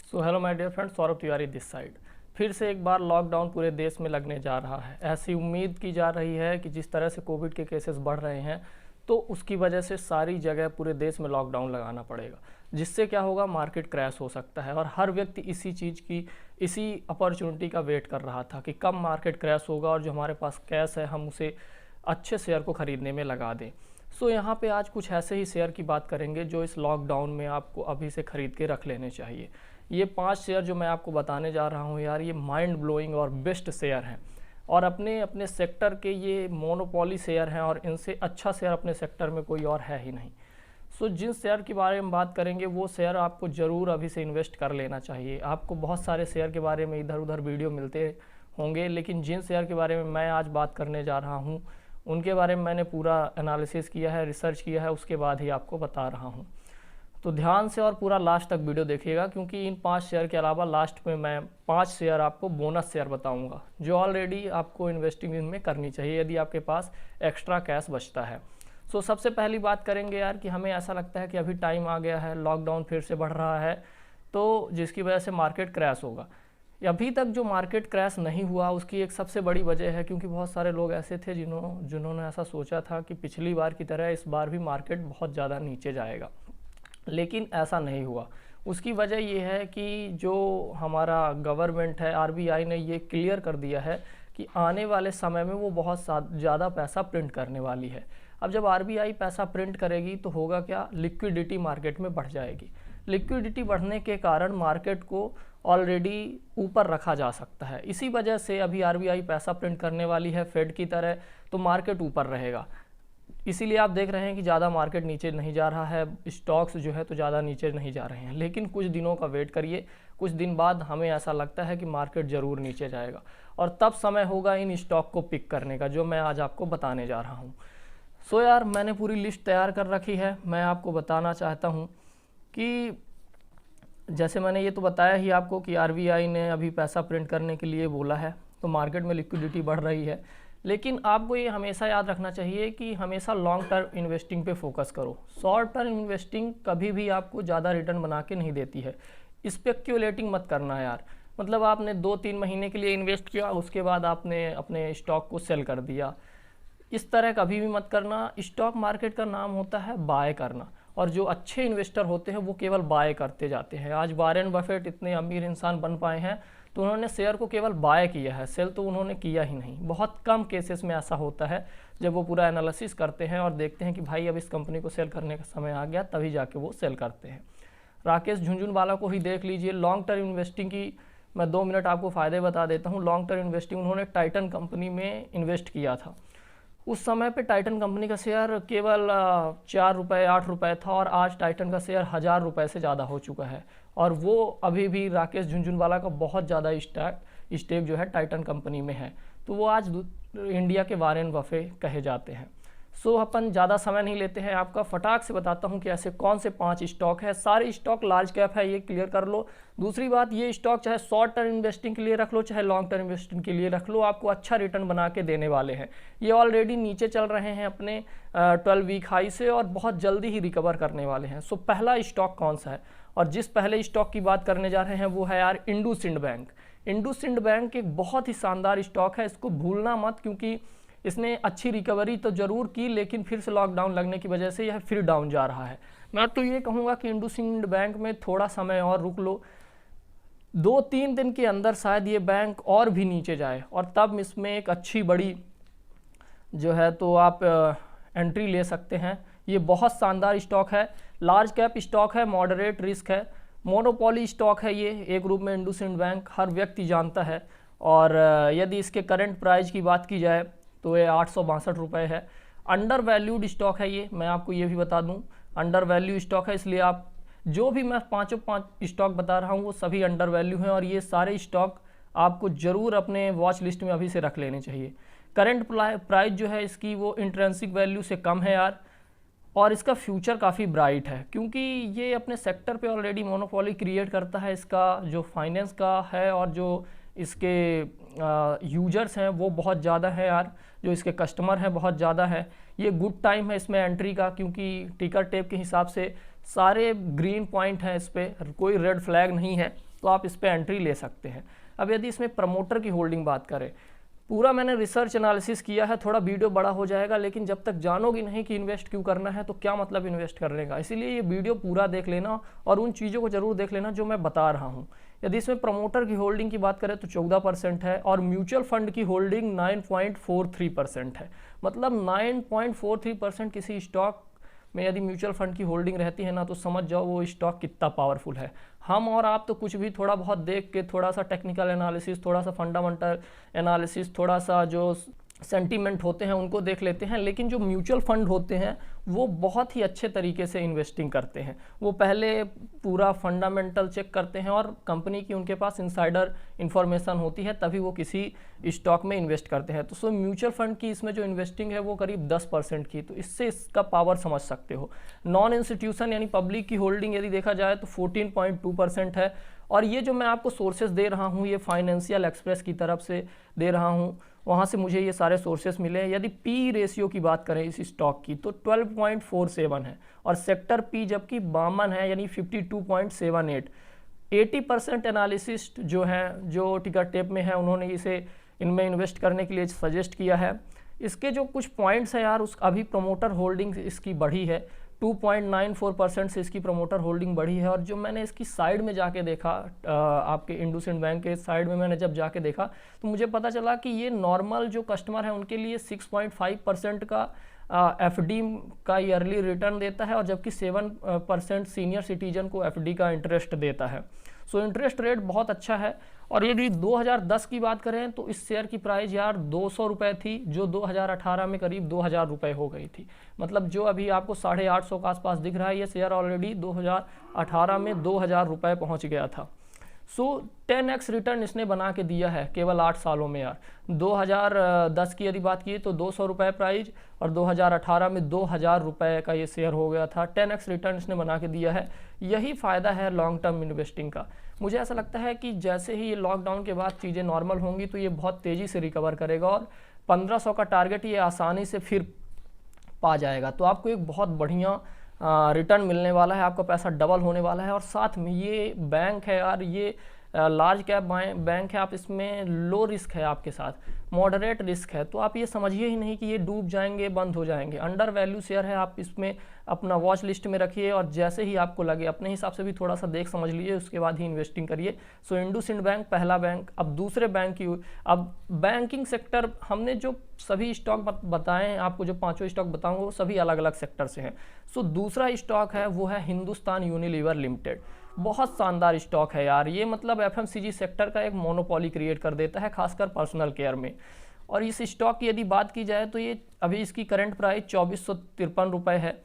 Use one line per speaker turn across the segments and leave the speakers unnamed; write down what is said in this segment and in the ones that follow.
So hello my dear friend, Saurabh Tiwari this side. फिर से एक बार लॉकडाउन पूरे देश में लगने जा रहा है। ऐसी उम्मीद की जा रही है कि जिस तरह से कोविड के केसेस बढ़ रहे हैं तो उसकी वजह से सारी जगह पूरे देश में लॉकडाउन लगाना पड़ेगा, जिससे क्या होगा, मार्केट क्रैश हो सकता है। और हर व्यक्ति इसी अपॉर्चुनिटी का वेट कर रहा था कि कब मार्केट क्रैश होगा और जो हमारे पास कैश है हम उसे अच्छे शेयर को ख़रीदने में लगा दें। सो यहाँ पे आज कुछ ऐसे ही शेयर की बात करेंगे जो इस लॉकडाउन में आपको अभी से ख़रीद के रख लेने चाहिए। ये 5 शेयर जो मैं आपको बताने जा रहा हूँ यार, ये माइंड ब्लोइंग और बेस्ट शेयर हैं और अपने अपने सेक्टर के ये मोनोपोली शेयर हैं और इनसे अच्छा शेयर अपने सेक्टर में कोई और है ही नहीं। सो जिन शेयर के बारे में बात करेंगे वो शेयर आपको ज़रूर अभी से इन्वेस्ट कर लेना चाहिए। आपको बहुत सारे शेयर के बारे में इधर उधर वीडियो मिलते होंगे, लेकिन जिन शेयर के बारे में मैं आज बात करने जा रहा हूँ उनके बारे में मैंने पूरा एनालिसिस किया है, रिसर्च किया है, उसके बाद ही आपको बता रहा हूँ। तो ध्यान से और पूरा लास्ट तक वीडियो देखिएगा, क्योंकि इन 5 शेयर के अलावा लास्ट में मैं 5 शेयर आपको बोनस शेयर बताऊंगा जो ऑलरेडी आपको इन्वेस्टिंग इनमें करनी चाहिए यदि आपके पास एक्स्ट्रा कैश बचता है। सो सबसे पहली बात करेंगे यार कि हमें ऐसा लगता है कि अभी टाइम आ गया है, लॉकडाउन फिर से बढ़ रहा है तो जिसकी वजह से मार्केट क्रैश होगा। अभी तक जो मार्केट क्रैश नहीं हुआ उसकी एक सबसे बड़ी वजह है क्योंकि बहुत सारे लोग ऐसे थे जिन्होंने ऐसा सोचा था कि पिछली बार की तरह इस बार भी मार्केट बहुत ज़्यादा नीचे जाएगा, लेकिन ऐसा नहीं हुआ। उसकी वजह ये है कि जो हमारा गवर्नमेंट है, आरबीआई ने ये क्लियर कर दिया है कि आने वाले समय में वो बहुत ज़्यादा पैसा प्रिंट करने वाली है। अब जब आरबीआई पैसा प्रिंट करेगी तो होगा क्या, लिक्विडिटी मार्केट में बढ़ जाएगी। लिक्विडिटी बढ़ने के कारण मार्केट को ऑलरेडी ऊपर रखा जा सकता है। इसी वजह से अभी आरबीआई पैसा प्रिंट करने वाली है फेड की तरह, तो मार्केट ऊपर रहेगा। इसीलिए आप देख रहे हैं कि ज़्यादा मार्केट नीचे नहीं जा रहा है, स्टॉक्स जो है तो ज़्यादा नीचे नहीं जा रहे हैं। लेकिन कुछ दिनों का वेट करिए, कुछ दिन बाद हमें ऐसा लगता है कि मार्केट ज़रूर नीचे जाएगा और तब समय होगा इन स्टॉक को पिक करने का, जो मैं आज आपको बताने जा रहा हूँ। सो यार, मैंने पूरी लिस्ट तैयार कर रखी है। मैं आपको बताना चाहता हूँ कि जैसे मैंने ये तो बताया ही आपको कि आरबीआई ने अभी पैसा प्रिंट करने के लिए बोला है, तो मार्केट में लिक्विडिटी बढ़ रही है। लेकिन आपको ये हमेशा याद रखना चाहिए कि हमेशा लॉन्ग टर्म इन्वेस्टिंग पे फोकस करो। शॉर्ट टर्म इन्वेस्टिंग कभी भी आपको ज़्यादा रिटर्न बना के नहीं देती है। स्पेक्यूलेटिंग मत करना यार, मतलब आपने 2-3 महीने के लिए इन्वेस्ट किया, उसके बाद आपने अपने स्टॉक को सेल कर दिया। इस तरह कभी भी मत करना। स्टॉक मार्केट का नाम होता है बाय करना, और जो अच्छे इन्वेस्टर होते हैं वो केवल बाय करते जाते हैं। आज वॉरेन बफेट इतने अमीर इंसान बन पाए हैं तो उन्होंने शेयर को केवल बाय किया है, सेल तो उन्होंने किया ही नहीं। बहुत कम केसेस में ऐसा होता है जब वो पूरा एनालिसिस करते हैं और देखते हैं कि भाई अब इस कंपनी को सेल करने का समय आ गया, तभी जाके वो सेल करते हैं। राकेश झुनझुनवाला को ही देख लीजिए। लॉन्ग टर्म इन्वेस्टिंग की मैं 2 मिनट आपको फ़ायदे बता देता हूँ। लॉन्ग टर्म इन्वेस्टिंग उन्होंने टाइटन कंपनी में इन्वेस्ट किया था। उस समय पे टाइटन कंपनी का शेयर केवल 4 रुपये 8 रुपये था और आज टाइटन का शेयर 1000 रुपये से ज़्यादा हो चुका है। और वो अभी भी राकेश झुनझुनवाला का बहुत ज़्यादा स्टेक जो है टाइटन कंपनी में है, तो वो आज इंडिया के वॉरेन बफेट कहे जाते हैं। सो अपन ज़्यादा समय नहीं लेते हैं, आपका फटाक से बताता हूँ कि ऐसे कौन से 5 स्टॉक है। सारे स्टॉक लार्ज कैप है, ये क्लियर कर लो। दूसरी बात, ये स्टॉक चाहे शॉर्ट टर्म इन्वेस्टिंग के लिए रख लो चाहे लॉन्ग टर्म इन्वेस्टिंग के लिए रख लो, आपको अच्छा रिटर्न बना के देने वाले हैं। ये ऑलरेडी नीचे चल रहे हैं अपने 12 वीक हाई से और बहुत जल्दी ही रिकवर करने वाले हैं। सो पहला स्टॉक कौन सा है, और जिस पहले स्टॉक की बात करने जा रहे हैं वो है यार इंडसइंड बैंक। इंडसइंड बैंक एक बहुत ही शानदार स्टॉक है, इसको भूलना मत, क्योंकि इसने अच्छी रिकवरी तो ज़रूर की लेकिन फिर से लॉकडाउन लगने की वजह से यह फिर डाउन जा रहा है। मैं तो ये कहूँगा कि इंडसइंड बैंक में थोड़ा समय और रुक लो, 2-3 दिन के अंदर शायद ये बैंक और भी नीचे जाए और तब इसमें एक अच्छी बड़ी जो है तो आप एंट्री ले सकते हैं। ये बहुत शानदार स्टॉक है, लार्ज कैप स्टॉक है, मॉडरेट रिस्क है, मोनोपोली स्टॉक है। ये एक रूप में इंडसइंड बैंक हर व्यक्ति जानता है। और यदि इसके करंट प्राइस की बात की जाए तो ये 862 रुपये है। अंडर वैल्यूड स्टॉक है ये, मैं आपको ये भी बता दूं, अंडर वैल्यू स्टॉक है। इसलिए आप जो भी मैं 5 स्टॉक बता रहा हूँ वो सभी अंडर वैल्यू हैं और ये सारे स्टॉक आपको ज़रूर अपने वॉच लिस्ट में अभी से रख लेने चाहिए। करंट प्राइस जो है इसकी वो इंट्रेंसिक वैल्यू से कम है यार, और इसका फ्यूचर काफ़ी ब्राइट है क्योंकि ये अपने सेक्टर पे ऑलरेडी मोनोपोली क्रिएट करता है। इसका जो फाइनेंस का है और जो इसके यूजर्स हैं वो बहुत ज़्यादा है यार, जो इसके कस्टमर हैं बहुत ज़्यादा है। ये गुड टाइम है इसमें एंट्री का, क्योंकि टिकर टेप के हिसाब से सारे ग्रीन पॉइंट हैं, इस पर कोई रेड फ्लैग नहीं है। तो आप इस पर एंट्री ले सकते हैं। अब यदि इसमें प्रमोटर की होल्डिंग बात करें, पूरा मैंने रिसर्च एनालिसिस किया है, थोड़ा वीडियो बड़ा हो जाएगा, लेकिन जब तक जानोगे नहीं कि इन्वेस्ट क्यों करना है तो क्या मतलब इन्वेस्ट करने का, इसीलिए ये वीडियो पूरा देख लेना और उन चीज़ों को जरूर देख लेना जो मैं बता रहा हूँ। यदि इसमें प्रमोटर की होल्डिंग की बात करें तो 14% है और म्यूचुअल फंड की होल्डिंग 9.43% है। मतलब 9.43% किसी स्टॉक में यदि म्यूचुअल फंड की होल्डिंग रहती है ना, तो समझ जाओ वो स्टॉक कितना पावरफुल है। हम और आप तो कुछ भी थोड़ा बहुत देख के, थोड़ा सा टेक्निकल एनालिसिस, थोड़ा सा फंडामेंटल एनालिसिस, थोड़ा सा जो सेंटीमेंट होते हैं उनको देख लेते हैं, लेकिन जो म्यूचुअल फंड होते हैं वो बहुत ही अच्छे तरीके से इन्वेस्टिंग करते हैं। वो पहले पूरा फंडामेंटल चेक करते हैं और कंपनी की उनके पास इनसाइडर इन्फॉर्मेशन होती है, तभी वो किसी स्टॉक में इन्वेस्ट करते हैं। तो सो म्यूचुअल फंड की इसमें जो इन्वेस्टिंग है वो करीब 10% की, तो इससे इसका पावर समझ सकते हो। नॉन इंस्टीट्यूशन यानी पब्लिक की होल्डिंग यदि देखा जाए तो 14.2% है। और ये जो मैं आपको सोर्सेज दे रहा हूँ ये फाइनेंशियल एक्सप्रेस की तरफ से दे रहा हूँ, वहाँ से मुझे ये सारे सोर्सेस मिले हैं। यदि पी रेशियो की बात करें इस स्टॉक की तो 12.47 है और सेक्टर पी जबकि 52 है यानी 52.78। 80% एनालिसिस्ट जो हैं, जो टिकर टेप में है, उन्होंने इसे इनमें इन्वेस्ट करने के लिए सजेस्ट किया है। इसके जो कुछ पॉइंट्स हैं यार, उस अभी प्रमोटर होल्डिंग इसकी बढ़ी है, 2.94% से इसकी प्रमोटर होल्डिंग बढ़ी है। और जो मैंने इसकी साइड में जाके देखा, आपके इंडसइंड बैंक के साइड में मैंने जब जाके देखा तो मुझे पता चला कि ये नॉर्मल जो कस्टमर है उनके लिए 6.5% का एफडी का ईयरली रिटर्न देता है, और जबकि 7% सीनियर सिटीजन को एफडी का इंटरेस्ट देता है। सो इंटरेस्ट रेट बहुत अच्छा है। और यदि 2010 की बात करें तो इस शेयर की प्राइस यार 200 रुपये थी, जो 2018 में करीब 2000 रुपये हो गई थी। मतलब जो अभी आपको 850 के आसपास दिख रहा है, ये शेयर ऑलरेडी 2018 में 2000 रुपये पहुँच गया था। सो 10x रिटर्न इसने बना के दिया है केवल 8 सालों में यार। 2010 की यदि बात की तो 200 रुपये प्राइस और 2018 में 2000 रुपये का ये शेयर हो गया था। 10x रिटर्न इसने बना के दिया है। यही फ़ायदा है लॉन्ग टर्म इन्वेस्टिंग का। मुझे ऐसा लगता है कि जैसे ही ये लॉकडाउन के बाद चीज़ें नॉर्मल होंगी तो ये बहुत तेज़ी से रिकवर करेगा और 1500 का टारगेट ये आसानी से फिर पा जाएगा। तो आपको एक बहुत बढ़िया रिटर्न मिलने वाला है, आपका पैसा डबल होने वाला है। और साथ में ये बैंक है यार, ये लार्ज कैप बैंक है, आप इसमें लो रिस्क है, आपके साथ मॉडरेट रिस्क है। तो आप ये समझिए ही नहीं कि ये डूब जाएंगे, बंद हो जाएंगे। अंडर वैल्यू शेयर है, आप इसमें अपना वॉच लिस्ट में रखिए और जैसे ही आपको लगे अपने हिसाब से भी थोड़ा सा देख समझ लीजिए, उसके बाद ही इन्वेस्टिंग करिए। सो इंडसइंड बैंक पहला बैंक। अब दूसरे बैंक की, अब बैंकिंग सेक्टर, हमने जो सभी स्टॉक बताए हैं आपको, जो 5 स्टॉक बताऊंगा वो सभी अलग अलग सेक्टर से हैं। सो दूसरा स्टॉक है वो है हिंदुस्तान यूनिलीवर लिमिटेड। बहुत शानदार स्टॉक है यार ये, मतलब एफएमसीजी सेक्टर का एक मोनोपोली क्रिएट कर देता है, खासकर पर्सनल केयर में। और इस स्टॉक की यदि बात की जाए तो ये अभी इसकी करंट प्राइस 2453 रुपये है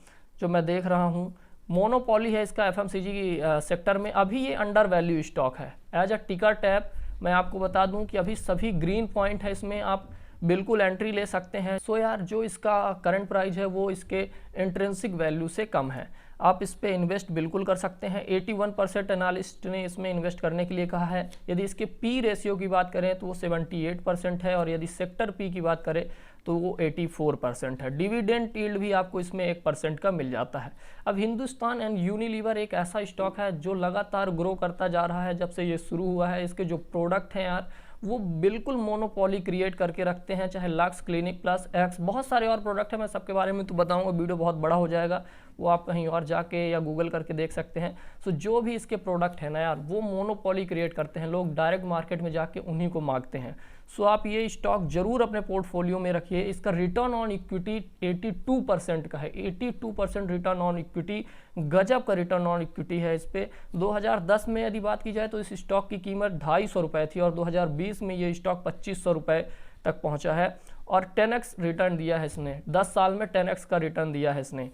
जो मैं देख रहा हूँ। मोनोपोली है इसका एफएमसीजी की सेक्टर में। अभी ये अंडर वैल्यू स्टॉक है। एज अ टिकर टैप मैं आपको बता दूं कि अभी सभी ग्रीन पॉइंट है इसमें, आप बिल्कुल एंट्री ले सकते हैं। सो यार जो इसका करंट प्राइस है वो इसके इंट्रिंसिक वैल्यू से कम है, आप इस पे इन्वेस्ट बिल्कुल कर सकते हैं। 81% एनालिस्ट ने इसमें इन्वेस्ट करने के लिए कहा है। यदि इसके पी रेशियो की बात करें तो वो 78% है और यदि सेक्टर पी की बात करें तो वो 84% है। डिविडेंड यील्ड भी आपको इसमें 1% का मिल जाता है। अब हिंदुस्तान एंड यूनिलीवर एक ऐसा स्टॉक है जो लगातार ग्रो करता जा रहा है जब से ये शुरू हुआ है। इसके जो प्रोडक्ट हैं यार वो बिल्कुल मोनोपोली क्रिएट करके रखते हैं, चाहे लक्स, क्लिनिक प्लस, एक्स, बहुत सारे और प्रोडक्ट हैं। मैं सबके बारे में तो बताऊंगा, वीडियो बहुत बड़ा हो जाएगा, वो आप कहीं और जाके या गूगल करके देख सकते हैं। सो जो भी इसके प्रोडक्ट हैं ना यार वो मोनोपोली क्रिएट करते हैं, लोग डायरेक्ट मार्केट में जाके उन्हीं को मांगते हैं। सो आप ये स्टॉक जरूर अपने पोर्टफोलियो में रखिए। इसका रिटर्न ऑन इक्विटी 82% का है, 82% रिटर्न ऑन इक्विटी, गजब का रिटर्न ऑन इक्विटी है इस पे। 2010 में यदि बात की जाए तो इस स्टॉक की कीमत 250 रुपये थी और 2020 में ये स्टॉक 2500 रुपये तक पहुंचा है और 10x रिटर्न दिया है इसने। 10 साल में 10x का रिटर्न दिया है इसने।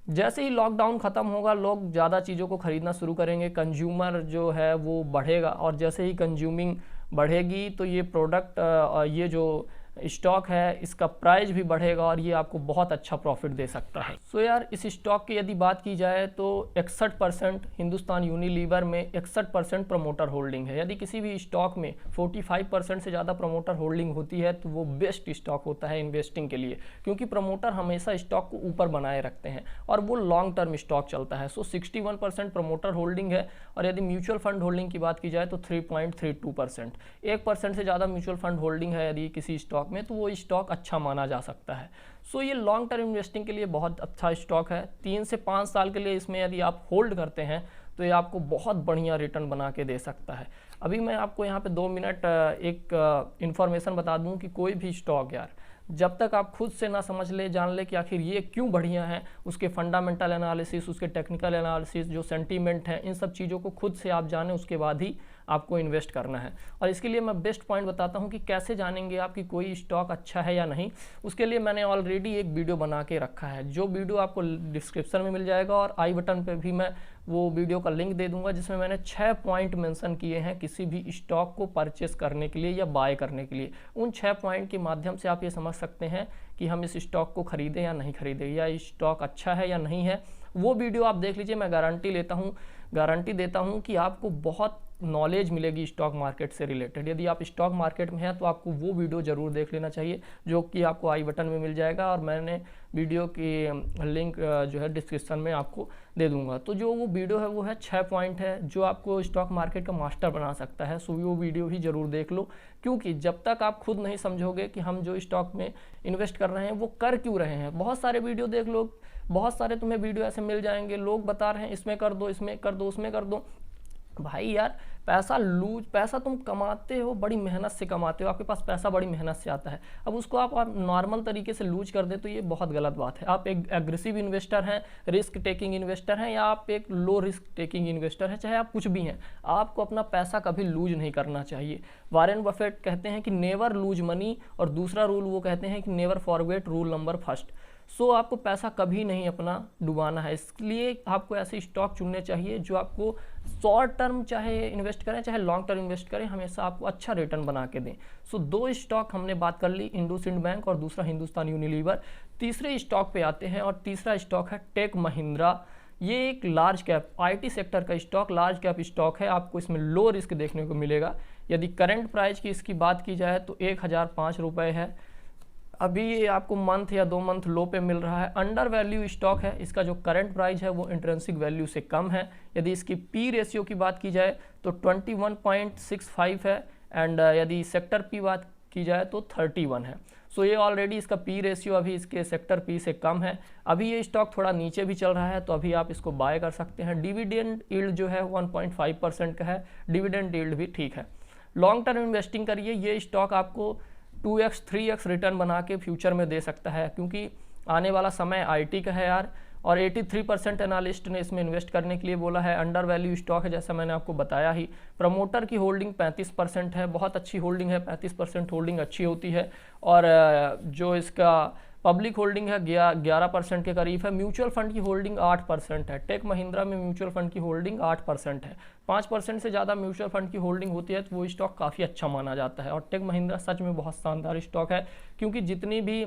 जैसे ही लॉकडाउन ख़त्म होगा लोग ज़्यादा चीज़ों को ख़रीदना शुरू करेंगे, कंज्यूमर जो है वो बढ़ेगा और जैसे ही कंज्यूमिंग बढ़ेगी तो ये प्रोडक्ट, ये जो स्टॉक है इसका प्राइस भी बढ़ेगा और ये आपको बहुत अच्छा प्रॉफिट दे सकता है। सो यार इस स्टॉक की यदि बात की जाए तो 61% हिंदुस्तान यूनिलीवर में 61% प्रमोटर होल्डिंग है। यदि किसी भी स्टॉक में 45% से ज़्यादा प्रमोटर होल्डिंग होती है तो वो बेस्ट स्टॉक होता है इन्वेस्टिंग के लिए, क्योंकि प्रमोटर हमेशा स्टॉक को ऊपर बनाए रखते हैं और वो लॉन्ग टर्म स्टॉक चलता है। सो 61% प्रमोटर होल्डिंग है और यदि म्यूचुअल फंड होल्डिंग की बात की जाए तो 3.32%, 1% से ज़्यादा म्यूचुअल फंड होल्डिंग है यदि किसी स्टॉक में तो वो स्टॉक अच्छा माना जा सकता है। सो ये लॉन्ग टर्म इन्वेस्टिंग के लिए बहुत अच्छा स्टॉक है। 3 से 5 साल के लिए इसमें यदि आप होल्ड करते हैं तो ये आपको बहुत बढ़िया रिटर्न बना के दे सकता है। अभी मैं आपको यहाँ पे 2 मिनट एक इन्फॉर्मेशन बता दूँ कि कोई भी स्टॉक यार जब तक आप खुद से ना समझ ले जान ले कि आखिर ये क्यों बढ़िया है, उसके फंडामेंटल एनालिसिस, उसके टेक्निकल एनालिसिस, जो सेंटीमेंट है, इन सब चीज़ों को खुद से आप जानें उसके बाद ही आपको इन्वेस्ट करना है। और इसके लिए मैं बेस्ट पॉइंट बताता हूँ कि कैसे जानेंगे आप कि कोई स्टॉक अच्छा है या नहीं। उसके लिए मैंने ऑलरेडी एक वीडियो बना के रखा है, जो वीडियो आपको डिस्क्रिप्शन में मिल जाएगा और आई बटन पे भी मैं वो वीडियो का लिंक दे दूंगा, जिसमें मैंने 6 पॉइंट मेंशन किए हैं किसी भी स्टॉक को परचेस करने के लिए या बाय करने के लिए। उन 6 पॉइंट के माध्यम से आप ये समझ सकते हैं कि हम इस स्टॉक को खरीदें या नहीं खरीदें, या स्टॉक अच्छा है या नहीं है। वो वीडियो आप देख लीजिए, मैं गारंटी देता हूँ कि आपको बहुत नॉलेज मिलेगी स्टॉक मार्केट से रिलेटेड। यदि आप स्टॉक मार्केट में हैं तो आपको वो वीडियो ज़रूर देख लेना चाहिए, जो कि आपको आई बटन में मिल जाएगा और मैंने वीडियो की लिंक जो है डिस्क्रिप्शन में आपको दे दूंगा। तो जो वो वीडियो है वो है 6 पॉइंट है जो आपको स्टॉक मार्केट का मास्टर बना सकता है। सो वो वीडियो भी ज़रूर देख लो, क्योंकि जब तक आप खुद नहीं समझोगे कि हम जो स्टॉक में इन्वेस्ट कर रहे हैं वो कर क्यों रहे हैं। बहुत सारे वीडियो देख लो, बहुत सारे तुम्हें वीडियो ऐसे मिल जाएंगे, लोग बता रहे हैं इसमें कर दो, इसमें कर दो, उसमें कर दो। भाई यार पैसा तुम कमाते हो, बड़ी मेहनत से कमाते हो, आपके पास पैसा बड़ी मेहनत से आता है। अब उसको आप नॉर्मल तरीके से लूज कर दे तो ये बहुत गलत बात है। आप एक एग्रेसिव इन्वेस्टर हैं, रिस्क टेकिंग इन्वेस्टर हैं, या आप एक लो रिस्क टेकिंग इन्वेस्टर हैं, चाहे आप कुछ भी हैं, आपको अपना पैसा कभी लूज नहीं करना चाहिए। वॉरेन बफेट कहते हैं कि नेवर लूज मनी, और दूसरा रूल वो कहते हैं कि never forget rule number first. So आपको पैसा कभी नहीं अपना डुबाना है, इसलिए आपको ऐसे स्टॉक चुनने चाहिए जो आपको शॉर्ट टर्म चाहे इन्वेस्ट करें चाहे लॉन्ग टर्म इन्वेस्ट करें, हमेशा आपको अच्छा रिटर्न बना के दें। सो 2 स्टॉक हमने बात कर ली, इंडसइंड बैंक और दूसरा हिंदुस्तान यूनिलीवर। तीसरे स्टॉक पे आते हैं और तीसरा स्टॉक है टेक महिंद्रा। ये एक लार्ज कैप आईटी सेक्टर का स्टॉक, लार्ज कैप स्टॉक है। आपको इसमें लो रिस्क देखने को मिलेगा। यदि करंट प्राइस की इसकी बात की जाए तो 1005 रुपये है। अभी ये आपको मंथ या 2 मंथ लो पे मिल रहा है। अंडर वैल्यू स्टॉक है, इसका जो करंट प्राइस है वो इंट्रिंसिक वैल्यू से कम है। यदि इसकी पी रेशियो की बात की जाए तो 21.65 है, एंड यदि सेक्टर पी बात की जाए तो 31 है। सो ये ऑलरेडी इसका पी रेशियो अभी इसके सेक्टर पी से कम है। अभी ये स्टॉक थोड़ा नीचे भी चल रहा है, तो अभी आप इसको बाय कर सकते हैं। डिविडेंड यील्ड जो है 1.5% का है, डिविडेंड यील्ड भी ठीक है। लॉन्ग टर्म इन्वेस्टिंग करिए, ये स्टॉक आपको 2x 3x रिटर्न बना के फ्यूचर में दे सकता है, क्योंकि आने वाला समय आईटी का है यार। और 83% एनालिस्ट ने इसमें इन्वेस्ट करने के लिए बोला है। अंडर वैल्यू स्टॉक है, जैसा मैंने आपको बताया ही। प्रमोटर की होल्डिंग 35% है, बहुत अच्छी होल्डिंग है, 35% होल्डिंग अच्छी होती है। और जो इसका पब्लिक होल्डिंग है 11% के करीब है। म्यूचुअल फंड की होल्डिंग 8% है। टेक महिंद्रा में म्यूचुअल फंड की होल्डिंग 8% है। 5% से ज़्यादा म्यूचुअल फंड की होल्डिंग होती है तो वो स्टॉक काफ़ी अच्छा माना जाता है। और टेक महिंद्रा सच में बहुत शानदार स्टॉक है, क्योंकि जितनी भी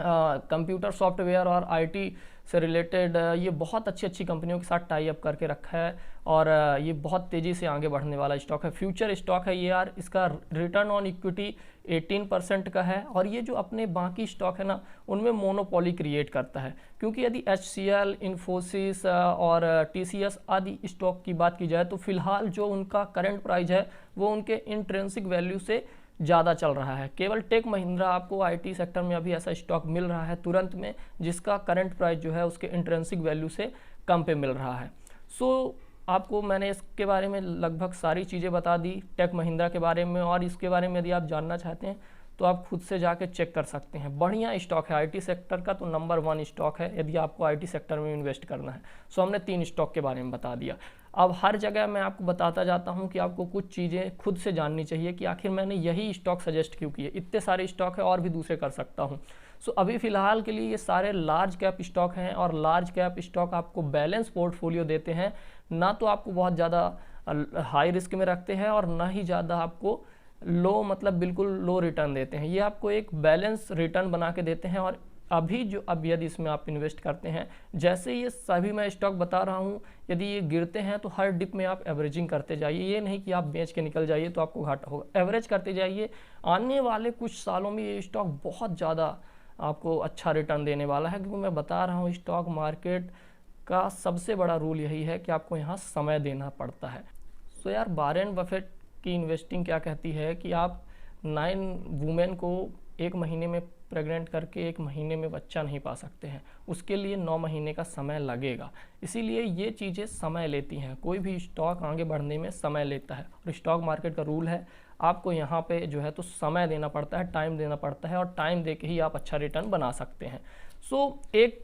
कंप्यूटर सॉफ्टवेयर और आईटी से रिलेटेड ये बहुत अच्छी कंपनियों के साथ टाई अप करके रखा है, और ये बहुत तेज़ी से आगे बढ़ने वाला स्टॉक है। फ्यूचर स्टॉक है ये यार। इसका रिटर्न ऑन इक्विटी 18% का है, और ये जो अपने बाकी स्टॉक है ना उनमें मोनोपोली क्रिएट करता है। क्योंकि यदि HCL, इन्फोसिस और TCS आदि स्टॉक की बात की जाए तो फिलहाल जो उनका करंट प्राइस है वो उनके इंट्रिंसिक वैल्यू से ज़्यादा चल रहा है। केवल टेक महिंद्रा आपको आईटी सेक्टर में अभी ऐसा स्टॉक मिल रहा है तुरंत में, जिसका करंट प्राइस जो है उसके इंट्रिंसिक वैल्यू से कम पे मिल रहा है। सो आपको मैंने इसके बारे में लगभग सारी चीज़ें बता दी टेक महिंद्रा के बारे में, और इसके बारे में यदि आप जानना चाहते हैं तो आप खुद से जाके चेक कर सकते हैं। बढ़िया स्टॉक है आईटी सेक्टर का, तो नंबर 1 स्टॉक है यदि आपको आईटी सेक्टर में इन्वेस्ट करना है। सो हमने 3 स्टॉक के बारे में बता दिया। अब हर जगह मैं आपको बताता जाता हूं कि आपको कुछ चीज़ें खुद से जाननी चाहिए कि आखिर मैंने यही स्टॉक सजेस्ट क्यों किए। इतने सारे स्टॉक है और भी दूसरे कर सकता हूं। सो अभी फ़िलहाल के लिए ये सारे लार्ज कैप स्टॉक हैं, और लार्ज कैप स्टॉक आपको बैलेंस पोर्टफोलियो देते हैं। ना तो आपको बहुत ज़्यादा हाई रिस्क में रखते हैं और ना ही ज़्यादा आपको लो मतलब बिल्कुल लो रिटर्न देते हैं। ये आपको एक बैलेंस रिटर्न बना के देते हैं। और अब यदि इसमें आप इन्वेस्ट करते हैं, जैसे ये सभी मैं स्टॉक बता रहा हूँ, यदि ये गिरते हैं तो हर डिप में आप एवरेजिंग करते जाइए। ये नहीं कि आप बेच के निकल जाइए तो आपको घाटा होगा, एवरेज करते जाइए। आने वाले कुछ सालों में ये स्टॉक बहुत ज़्यादा आपको अच्छा रिटर्न देने वाला है, क्योंकि मैं बता रहा हूँ स्टॉक मार्केट का सबसे बड़ा रूल यही है कि आपको यहाँ समय देना पड़ता है। सो यार, वॉरेन बफेट की इन्वेस्टिंग क्या कहती है कि आप 9 वुमेन को एक महीने में प्रेग्नेंट करके एक महीने में बच्चा नहीं पा सकते हैं, उसके लिए 9 महीने का समय लगेगा। इसीलिए ये चीज़ें समय लेती हैं, कोई भी स्टॉक आगे बढ़ने में समय लेता है। और स्टॉक मार्केट का रूल है, आपको यहाँ पे जो है तो समय देना पड़ता है, टाइम देना पड़ता है, और टाइम दे के ही आप अच्छा रिटर्न बना सकते हैं। एक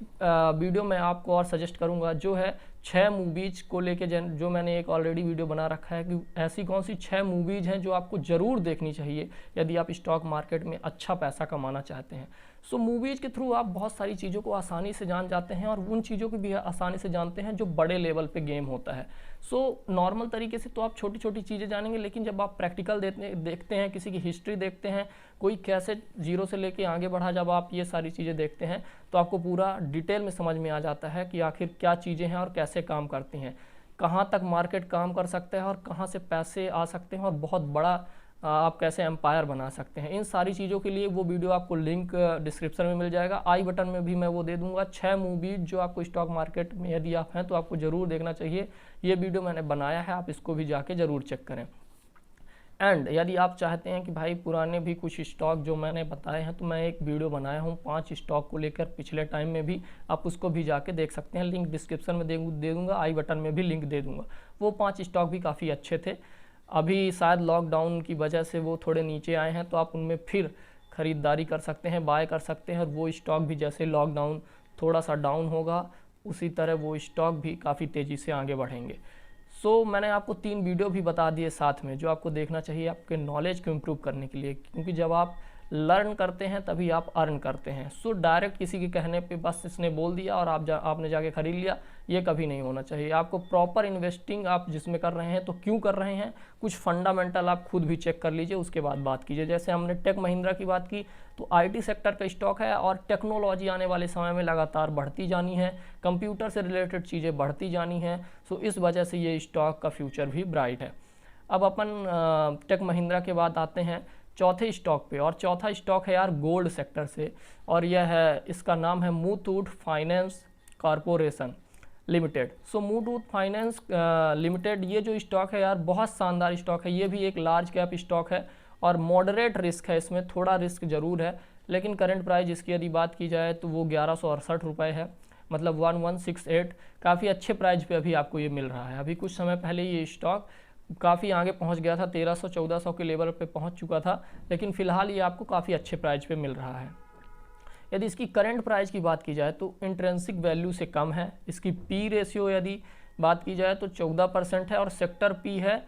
वीडियो मैं आपको और सजेस्ट करूँगा, जो है 6 मूवीज़ को लेके, जो मैंने एक ऑलरेडी वीडियो बना रखा है कि ऐसी कौन सी 6 मूवीज़ हैं जो आपको ज़रूर देखनी चाहिए यदि आप स्टॉक मार्केट में अच्छा पैसा कमाना चाहते हैं। मूवीज़ के थ्रू आप बहुत सारी चीज़ों को आसानी से जान जाते हैं, और उन चीज़ों को भी आसानी से जानते हैं जो बड़े लेवल पे गेम होता है। नॉर्मल तरीके से तो आप छोटी छोटी चीज़ें जानेंगे, लेकिन जब आप प्रैक्टिकल देखते हैं, किसी की हिस्ट्री देखते हैं, कोई कैसे जीरो से लेके आगे बढ़ा, जब आप ये सारी चीज़ें देखते हैं तो आपको पूरा डिटेल में समझ में आ जाता है कि आखिर क्या चीज़ें हैं और कैसे काम करती हैं, कहाँ तक मार्केट काम कर सकता है और कहाँ से पैसे आ सकते हैं, और बहुत बड़ा आप कैसे एम्पायर बना सकते हैं। इन सारी चीज़ों के लिए वो वीडियो आपको लिंक डिस्क्रिप्शन में मिल जाएगा, आई बटन में भी मैं वो दे दूंगा। 6 मूवीज जो आपको स्टॉक मार्केट में यदि आप हैं तो आपको ज़रूर देखना चाहिए। ये वीडियो मैंने बनाया है, आप इसको भी जाके ज़रूर चेक करें। एंड यदि आप चाहते हैं कि भाई पुराने भी कुछ स्टॉक जो मैंने बताए हैं, तो मैं एक वीडियो बनाया हूँ 5 स्टॉक को लेकर पिछले टाइम में भी, आप उसको भी जाके देख सकते हैं। लिंक डिस्क्रिप्शन में दे दूँगा, आई बटन में भी लिंक दे दूँगा। वो 5 स्टॉक भी काफ़ी अच्छे थे। अभी शायद लॉकडाउन की वजह से वो थोड़े नीचे आए हैं, तो आप उनमें फिर ख़रीदारी कर सकते हैं, बाय कर सकते हैं। और वो स्टॉक भी जैसे लॉकडाउन थोड़ा सा डाउन होगा, उसी तरह वो स्टॉक भी काफ़ी तेज़ी से आगे बढ़ेंगे। मैंने आपको 3 वीडियो भी बता दिए साथ में, जो आपको देखना चाहिए आपके नॉलेज को इम्प्रूव करने के लिए, क्योंकि जब आप लर्न करते हैं तभी आप अर्न करते हैं। डायरेक्ट किसी के कहने पे बस इसने बोल दिया और आपने जाके खरीद लिया, ये कभी नहीं होना चाहिए। आपको प्रॉपर इन्वेस्टिंग आप जिसमें कर रहे हैं तो क्यों कर रहे हैं, कुछ फंडामेंटल आप खुद भी चेक कर लीजिए, उसके बाद बात कीजिए। जैसे हमने टेक महिंद्रा की बात की, तो IT सेक्टर का स्टॉक है और टेक्नोलॉजी आने वाले समय में लगातार बढ़ती जानी है, कंप्यूटर से रिलेटेड चीज़ें बढ़ती जानी हैं। इस वजह से ये स्टॉक का फ्यूचर भी ब्राइट है। अब अपन टेक महिंद्रा के बाद आते हैं चौथे स्टॉक पे, और चौथा स्टॉक है यार गोल्ड सेक्टर से, और यह है, इसका नाम है Muthoot finance corporation limited. Muthoot finance limited, ये जो स्टॉक है यार बहुत शानदार स्टॉक है। ये भी एक लार्ज कैप स्टॉक है और मॉडरेट रिस्क है, इसमें थोड़ा रिस्क ज़रूर है, लेकिन करंट प्राइस इसकी यदि बात की जाए तो वो 1168 रुपये है, मतलब 1168। काफ़ी अच्छे प्राइस पे अभी आपको ये मिल रहा है। अभी कुछ समय पहले ये स्टॉक काफ़ी आगे पहुंच गया था, 1300-1400 के लेवल पे पहुंच चुका था, लेकिन फ़िलहाल ये आपको काफ़ी अच्छे प्राइस पे मिल रहा है। यदि इसकी करंट प्राइस की बात की जाए तो इंट्रिंसिक वैल्यू से कम है। इसकी पी रेशियो यदि बात की जाए तो 14% है, और सेक्टर पी है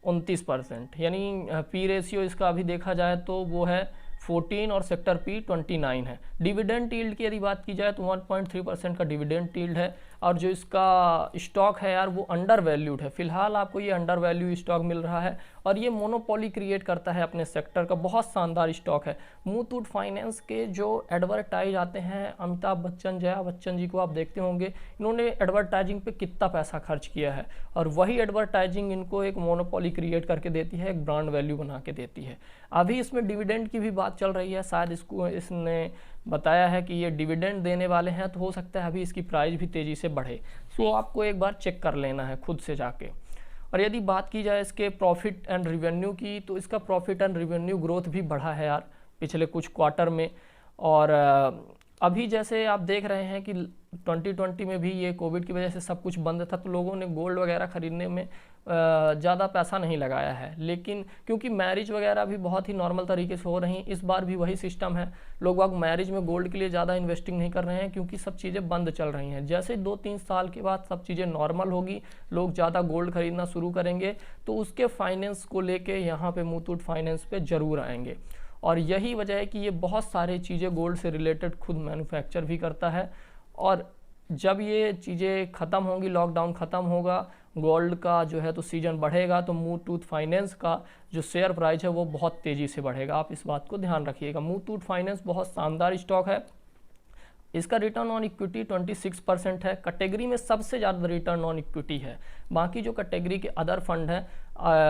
29%, यानी पी रेशियो इसका अभी देखा जाए तो वो है 14 और सेक्टर पी 29 है। डिविडेंड यील्ड की यदि बात की जाए तो 1.3% का डिविडेंड यील्ड है, और जो इसका स्टॉक है यार वो अंडर वैल्यूड है। फिलहाल आपको ये अंडर वैल्यू स्टॉक मिल रहा है, और ये मोनोपोली क्रिएट करता है अपने सेक्टर का। बहुत शानदार स्टॉक है। मुथूट फाइनेंस के जो एडवर्टाइज आते हैं, अमिताभ बच्चन, जया बच्चन जी को आप देखते होंगे, इन्होंने एडवर्टाइजिंग पे कितना पैसा खर्च किया है, और वही एडवर्टाइजिंग इनको एक मोनोपोली क्रिएट करके देती है, एक ब्रांड वैल्यू बना के देती है। अभी इसमें डिविडेंड की भी बात चल रही है, शायद इसने बताया है कि ये डिविडेंड देने वाले हैं, तो हो सकता है अभी इसकी प्राइस भी तेज़ी से बढ़े। आपको एक बार चेक कर लेना है खुद से जाके। और यदि बात की जाए इसके प्रॉफिट एंड रिवेन्यू की, तो इसका प्रॉफिट एंड रिवेन्यू ग्रोथ भी बढ़ा है यार पिछले कुछ क्वार्टर में। और अभी जैसे आप देख रहे हैं कि 2020 में भी ये कोविड की वजह से सब कुछ बंद था, तो लोगों ने गोल्ड वगैरह ख़रीदने में ज़्यादा पैसा नहीं लगाया है, लेकिन क्योंकि मैरिज वगैरह भी बहुत ही नॉर्मल तरीके से हो रही, इस बार भी वही सिस्टम है। लोग मैरिज में गोल्ड के लिए ज़्यादा इन्वेस्टिंग नहीं कर रहे हैं, क्योंकि सब चीज़ें बंद चल रही हैं। जैसे 2-3 साल के बाद सब चीज़ें नॉर्मल होगी, लोग ज़्यादा गोल्ड खरीदना शुरू करेंगे, तो उसके फाइनेंस को लेके यहाँ पे मुथूट फाइनेंस पे ज़रूर आएंगे। और यही वजह है कि ये बहुत सारे चीज़ें गोल्ड से रिलेटेड खुद मैन्युफैक्चर भी करता है, और जब ये चीज़ें ख़त्म होंगी, लॉकडाउन ख़त्म होगा गोल्ड का जो है तो सीजन बढ़ेगा तो मुथूट फाइनेंस का जो शेयर प्राइस है वो बहुत तेज़ी से बढ़ेगा। आप इस बात को ध्यान रखिएगा। मुथूट फाइनेंस बहुत शानदार स्टॉक है। इसका रिटर्न ऑन इक्विटी 26% है। कैटेगरी में सबसे ज़्यादा रिटर्न ऑन इक्विटी है। बाकी जो कैटेगरी के अदर फंड हैं,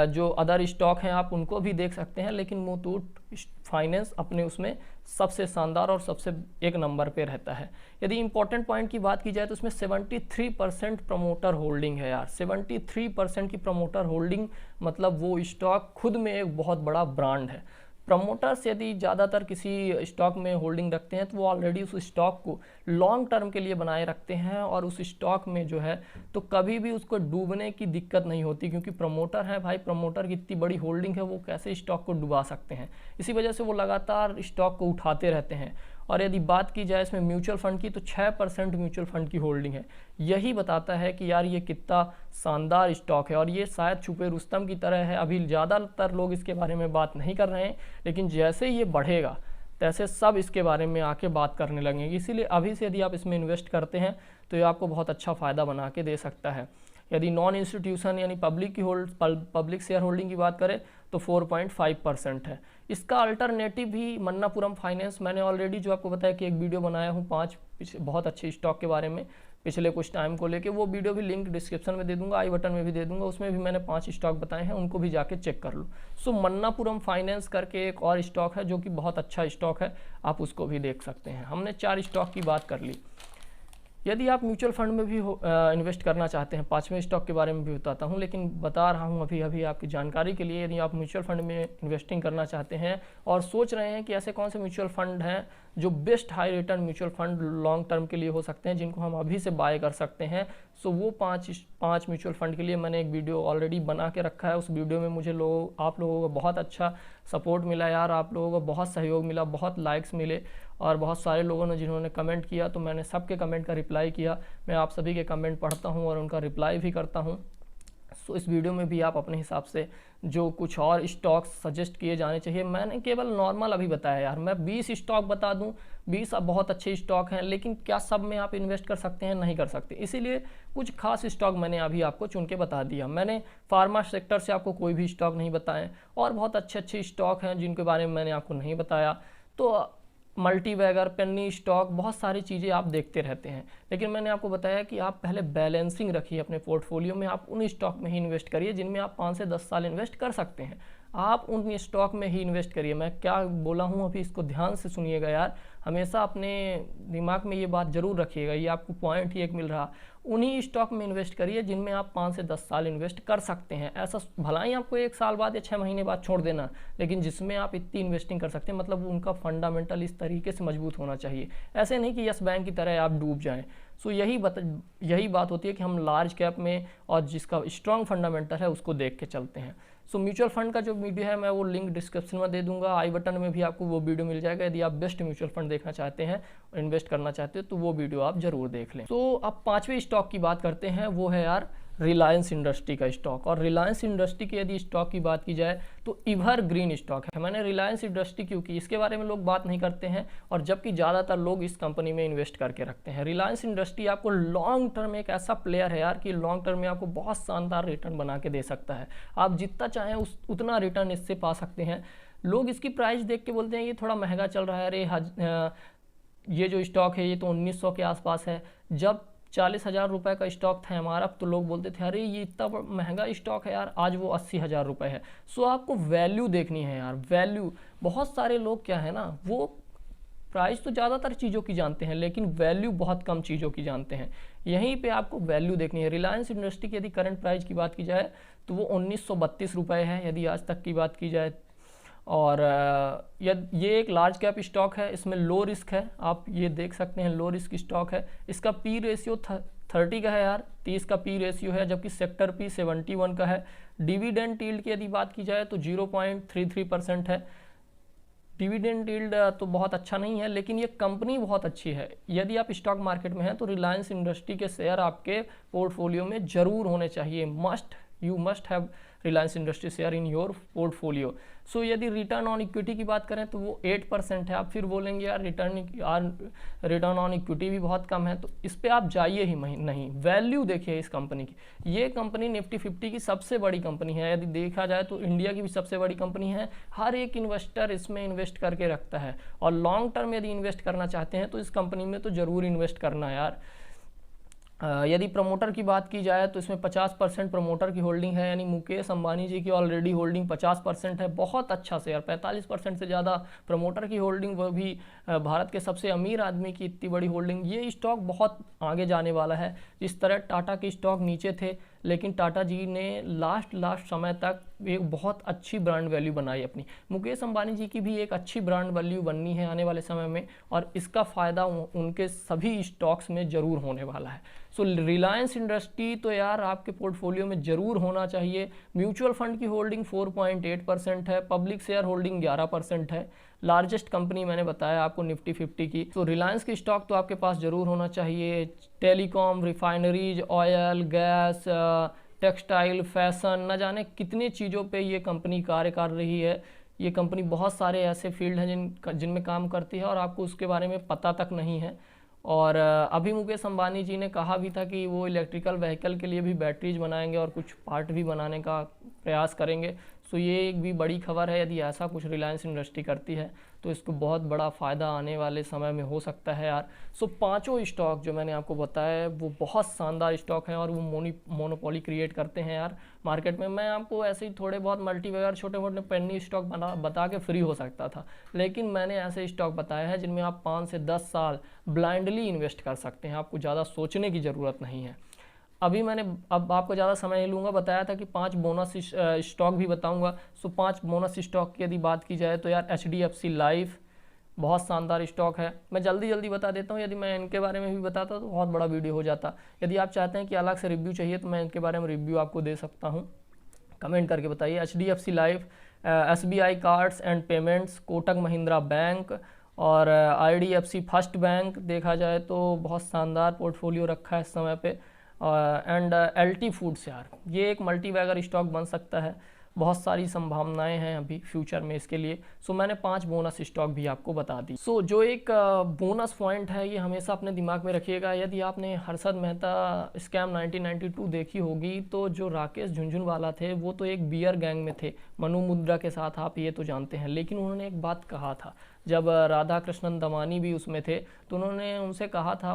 जो अदर स्टॉक हैं, आप उनको भी देख सकते हैं, लेकिन मुथूट फाइनेंस अपने उसमें सबसे शानदार और सबसे एक नंबर पे रहता है। यदि इंपॉर्टेंट पॉइंट की बात की जाए तो उसमें 73% प्रमोटर होल्डिंग है यार। 73% की प्रमोटर होल्डिंग मतलब वो स्टॉक खुद में एक बहुत बड़ा ब्रांड है। प्रमोटर्स यदि ज़्यादातर किसी स्टॉक में होल्डिंग रखते हैं तो वो ऑलरेडी उस स्टॉक को लॉन्ग टर्म के लिए बनाए रखते हैं और उस स्टॉक में जो है तो कभी भी उसको डूबने की दिक्कत नहीं होती, क्योंकि प्रमोटर है भाई, प्रमोटर की इतनी बड़ी होल्डिंग है, वो कैसे स्टॉक को डुबा सकते हैं। इसी वजह से वो लगातार स्टॉक को उठाते रहते हैं। और यदि बात की जाए इसमें म्यूचुअल फंड की तो 6% म्यूचुअल फंड की होल्डिंग है। यही बताता है कि यार ये कितना शानदार स्टॉक है और ये शायद छुपे रुस्तम की तरह है। अभी ज़्यादातर लोग इसके बारे में बात नहीं कर रहे हैं, लेकिन जैसे ये बढ़ेगा तैसे सब इसके बारे में आके बात करने लगेंगे। इसीलिए अभी से यदि आप इसमें इन्वेस्ट करते हैं तो ये आपको बहुत अच्छा फ़ायदा बना के दे सकता है। यदि नॉन इंस्टीट्यूशन यानी पब्लिक शेयर होल्डिंग की बात करें तो 4.5% है। इसका अल्टरनेटिव भी मन्नापुरम फाइनेंस, मैंने ऑलरेडी जो आपको बताया कि एक वीडियो बनाया हूँ 5 बहुत अच्छे स्टॉक के बारे में पिछले कुछ टाइम को लेके, वो वीडियो भी लिंक डिस्क्रिप्शन में दे दूंगा, आई बटन में भी दे दूंगा। उसमें भी मैंने 5 स्टॉक बताए हैं, उनको भी जाके चेक कर लो। सो मन्नापुरम फाइनेंस करके एक और स्टॉक है जो कि बहुत अच्छा स्टॉक है, आप उसको भी देख सकते हैं। हमने 4 स्टॉक की बात कर ली। यदि आप म्यूचुअल फंड में भी इन्वेस्ट करना चाहते हैं, 5वें स्टॉक के बारे में भी बताता हूं, लेकिन बता रहा हूं अभी आपकी जानकारी के लिए। यदि आप म्यूचुअल फंड में इन्वेस्टिंग करना चाहते हैं और सोच रहे हैं कि ऐसे कौन से म्यूचुअल फंड हैं जो best high return mutual fund long term के लिए हो सकते हैं, जिनको हम अभी से बाय कर सकते हैं, सो वो 5 म्यूचुअल फंड के लिए मैंने एक वीडियो ऑलरेडी बना के रखा है। उस वीडियो में मुझे आप लोगों का बहुत अच्छा सपोर्ट मिला यार, आप लोगों का बहुत सहयोग मिला, बहुत लाइक्स मिले और बहुत सारे लोगों ने जिन्होंने कमेंट किया, तो मैंने सबके कमेंट का रिप्लाई किया। मैं आप सभी के कमेंट पढ़ता हूं और उनका रिप्लाई भी करता हूं। सो इस वीडियो में भी आप अपने हिसाब से जो कुछ और स्टॉक्स सजेस्ट किए जाने चाहिए, मैंने केवल नॉर्मल अभी बताया यार। मैं 20 स्टॉक बता दूं, 20 बहुत अच्छे स्टॉक हैं, लेकिन क्या सब में आप इन्वेस्ट कर सकते हैं? नहीं कर सकते। इसीलिए कुछ खास स्टॉक मैंने अभी आपको चुन के बता दिया। मैंने फार्मा सेक्टर से आपको कोई भी स्टॉक नहीं बताए, और बहुत अच्छे स्टॉक हैं जिनके बारे में मैंने आपको नहीं बताया। तो मल्टीबैगर, पेनी स्टॉक, बहुत सारी चीज़ें आप देखते रहते हैं, लेकिन मैंने आपको बताया कि आप पहले बैलेंसिंग रखिए अपने पोर्टफोलियो में। आप उन स्टॉक में ही इन्वेस्ट करिए जिनमें आप 5 से 10 साल इन्वेस्ट कर सकते हैं। आप उन स्टॉक में ही इन्वेस्ट करिए। मैं क्या बोला हूँ अभी, इसको ध्यान से सुनिएगा यार, हमेशा अपने दिमाग में ये बात जरूर रखिएगा, ये आपको पॉइंट ही एक मिल रहा। उन्हीं स्टॉक में इन्वेस्ट करिए जिनमें आप 5 से 10 साल इन्वेस्ट कर सकते हैं। ऐसा भला ही आपको 1 साल बाद या 6 महीने बाद छोड़ देना, लेकिन जिसमें आप इतनी इन्वेस्टिंग कर सकते हैं, मतलब उनका फंडामेंटल इस तरीके से मजबूत होना चाहिए। ऐसे नहीं कि यस बैंक की तरह आप डूब जाएं। सो यही बात होती है कि हम लार्ज कैप में और जिसका स्ट्रॉन्ग फंडामेंटल है उसको देख के चलते हैं। सो म्यूचुअल फंड का जो वीडियो है मैं वो लिंक डिस्क्रिप्शन में दे दूंगा, आई बटन में भी आपको वो वीडियो मिल जाएगा। यदि आप बेस्ट म्यूचुअल फंड देखना चाहते हैं, इन्वेस्ट करना चाहते हो, तो वो वीडियो आप जरूर देख लें। तो अब 5वें स्टॉक की बात करते हैं, वो है यार रिलायंस इंडस्ट्री का स्टॉक। और रिलायंस इंडस्ट्री की यदि स्टॉक की बात की जाए तो एवरग्रीन स्टॉक है। मैंने रिलायंस इंडस्ट्री क्यों की, इसके बारे में लोग बात नहीं करते हैं, और जबकि ज़्यादातर लोग इस कंपनी में इन्वेस्ट करके रखते हैं। रिलायंस इंडस्ट्री आपको लॉन्ग टर्म एक ऐसा प्लेयर है यार कि लॉन्ग टर्म में आपको बहुत शानदार रिटर्न बना के दे सकता है। आप जितना चाहें उतना रिटर्न इससे पा सकते हैं। लोग इसकी प्राइस देख के बोलते हैं ये थोड़ा महंगा चल रहा है, अरे ये जो स्टॉक है ये तो 1900 के आसपास है। जब 40,000 रुपये का स्टॉक था हमारा, तो लोग बोलते थे अरे ये इतना महंगा स्टॉक है यार, आज वो 80,000 रुपये है। सो आपको वैल्यू देखनी है यार, वैल्यू। बहुत सारे लोग क्या है ना, वो प्राइस तो ज़्यादातर चीज़ों की जानते हैं, लेकिन वैल्यू बहुत कम चीज़ों की जानते हैं। यहीं पे आपको वैल्यू देखनी है। रिलायंस इंडस्ट्री की यदि करंट प्राइस की बात की जाए तो वो 1932 रुपये है, यदि आज तक की बात की जाए। और ये एक लार्ज कैप स्टॉक है, इसमें लो रिस्क है, आप ये देख सकते हैं, लो रिस्क स्टॉक है। इसका पी रेशियो 30 का है यार, 30 का पी रेशियो है, जबकि सेक्टर पी 71 का है। डिविडेंड यील्ड की यदि बात की जाए तो 0.33% है। डिविडेंड यील्ड तो बहुत अच्छा नहीं है, लेकिन ये कंपनी बहुत अच्छी है। यदि आप स्टॉक मार्केट में हैं तो रिलायंस इंडस्ट्री के शेयर आपके पोर्टफोलियो में ज़रूर होने चाहिए। You must have Reliance industry share in your portfolio. So यदि रिटर्न ऑन इक्विटी की बात करें तो वो 8% है। आप फिर बोलेंगे यार रिटर्न ऑन इक्विटी भी बहुत कम है, तो इस पर आप जाइए ही नहीं। वैल्यू देखिए इस कंपनी की, ये कंपनी निफ्टी 50 की सबसे बड़ी कंपनी है। यदि देखा जाए तो इंडिया की भी सबसे बड़ी कंपनी है। हर एक इन्वेस्टर इसमें इन्वेस्ट करके रखता है, और लॉन्ग टर्म यदि इन्वेस्ट करना चाहते हैं तो इस कंपनी में तो ज़रूर इन्वेस्ट करना यार। यदि प्रमोटर की बात की जाए तो इसमें 50% प्रमोटर की होल्डिंग है, यानी मुकेश अंबानी जी की ऑलरेडी होल्डिंग 50% है। बहुत अच्छा शेयर, 45% से ज़्यादा प्रमोटर की होल्डिंग, वह भी भारत के सबसे अमीर आदमी की इतनी बड़ी होल्डिंग। ये स्टॉक बहुत आगे जाने वाला है। जिस तरह टाटा के स्टॉक नीचे थे, लेकिन टाटा जी ने लास्ट समय तक एक बहुत अच्छी ब्रांड वैल्यू बनाई अपनी। मुकेश अंबानी जी की भी एक अच्छी ब्रांड वैल्यू बननी है आने वाले समय में, और इसका फ़ायदा उनके सभी स्टॉक्स में ज़रूर होने वाला है। सो रिलायंस इंडस्ट्री तो यार आपके पोर्टफोलियो में ज़रूर होना चाहिए। म्यूचुअल फंड की होल्डिंग 4.8% है, पब्लिक शेयर होल्डिंग 11% है। लार्जेस्ट कंपनी मैंने बताया आपको निफ्टी 50 की। तो रिलायंस की स्टॉक तो आपके पास ज़रूर होना चाहिए। Telecom, refineries, oil, gas, textile, fashion, न जाने कितनी चीज़ों पे ये कंपनी कार्य कर रही है। ये कंपनी बहुत सारे ऐसे फील्ड हैं जिनमें काम करती है और आपको उसके बारे में पता तक नहीं है। और अभी मुकेश अंबानी जी ने कहा भी था कि वो इलेक्ट्रिकल व्हीकल के लिए भी बैटरीज बनाएंगे और कुछ पार्ट भी बनाने का प्रयास करेंगे। सो ये एक भी बड़ी खबर है। यदि ऐसा कुछ रिलायंस इंडस्ट्री करती है तो इसको बहुत बड़ा फ़ायदा आने वाले समय में हो सकता है यार। सो पांचों स्टॉक जो मैंने आपको बताया वो बहुत शानदार स्टॉक हैं और वो मोनोपोली क्रिएट करते हैं यार मार्केट में। मैं आपको ऐसे ही थोड़े बहुत मल्टी वगैरह छोटे मोटे पेनी स्टॉक बता के फ्री हो सकता था, लेकिन मैंने ऐसे स्टॉक बताए हैं जिनमें आप 5 से 10 साल ब्लाइंडली इन्वेस्ट कर सकते हैं। आपको ज़्यादा सोचने की ज़रूरत नहीं है। अब आपको ज़्यादा समय नहीं लूँगा, बताया था कि 5 बोनस स्टॉक भी बताऊँगा। सो 5 बोनस स्टॉक की यदि बात की जाए तो यार HDFC लाइफ बहुत शानदार स्टॉक है। मैं जल्दी बता देता हूँ, यदि मैं इनके बारे में भी बताता तो बहुत बड़ा वीडियो हो जाता। यदि आप चाहते हैं कि अलग से रिव्यू चाहिए तो मैं इनके बारे में रिव्यू आपको दे सकता हूँ, कमेंट करके बताइए। HDFC life, SBI cards and payments, Kotak Mahindra bank और IDFC फर्स्ट बैंक देखा जाए तो बहुत शानदार पोर्टफोलियो रखा है इस समय पे। एंड LT फूड्स यार, ये एक मल्टी बैगर स्टॉक बन सकता है। बहुत सारी संभावनाएं हैं अभी फ्यूचर में इसके लिए। सो मैंने 5 बोनस स्टॉक भी आपको बता दी। सो जो एक बोनस पॉइंट है ये हमेशा अपने दिमाग में रखिएगा। यदि आपने हर्षद मेहता स्कैम 1992 देखी होगी तो जो राकेश झुनझुनवाला थे वो तो एक बियर गैंग में थे मनु मुद्रा के साथ, आप ये तो जानते हैं। लेकिन उन्होंने एक बात कहा था, जब राधा कृष्णन दमानी भी उसमें थे तो उन्होंने उनसे कहा था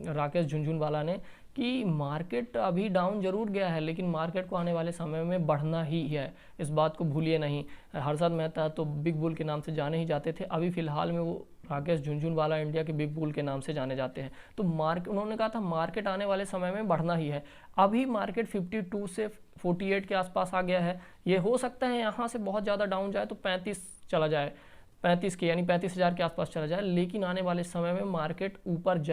राकेश झुनझुनवाला ने कि मार्केट अभी डाउन जरूर गया है लेकिन मार्केट को आने वाले समय में बढ़ना ही है, इस बात को भूलिए नहीं। हर्षद मेहता तो बिग बुल के नाम से जाने ही जाते थे, अभी फ़िलहाल में वो राकेश झुनझुनवाला इंडिया के बिग बुल के नाम से जाने जाते हैं। तो उन्होंने कहा था मार्केट आने वाले समय में बढ़ना ही है। अभी मार्केट 52 से 48 के आसपास आ गया है। ये हो सकता है यहाँ से बहुत ज़्यादा डाउन जाए तो 35 चला जाए, 35 के यानी 35,000 के आसपास चला जाए, लेकिन आने वाले समय में मार्केट ऊपर